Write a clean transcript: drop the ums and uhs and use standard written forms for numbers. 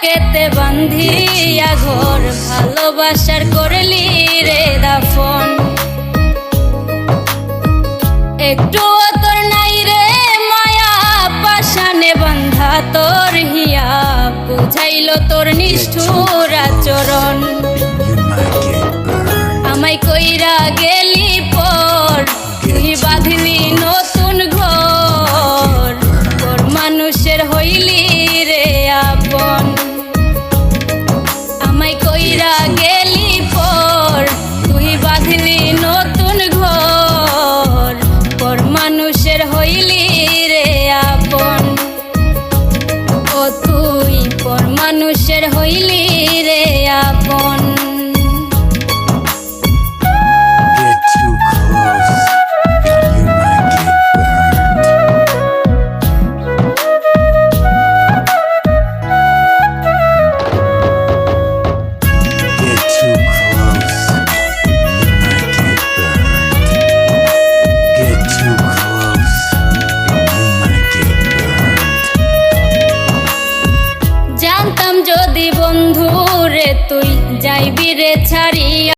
বুকেতে বান্ধিয়া ঘর ভালোবাসার করলি রে দাফন। একটুও তোর নাই রে মায়া পাশানে বান্ধা তোর হিয়া বুঝাইল তোর নিষ্ঠুর আচরণ। আমায় কইরা গেলি পর তুই বাঁধলি নতুন ঘর তোর মানুষের হইলি রে আপন। আমায় কইরা গেলি পর তুই বাঁধলি নতুন ঘর তোর মানুষের হইলি রে আপন। ও তুই পর মানুষের হইলি রে আপন। জানতাম যদি বন্ধু রে তুই যাইবি রে ছাড়িয়া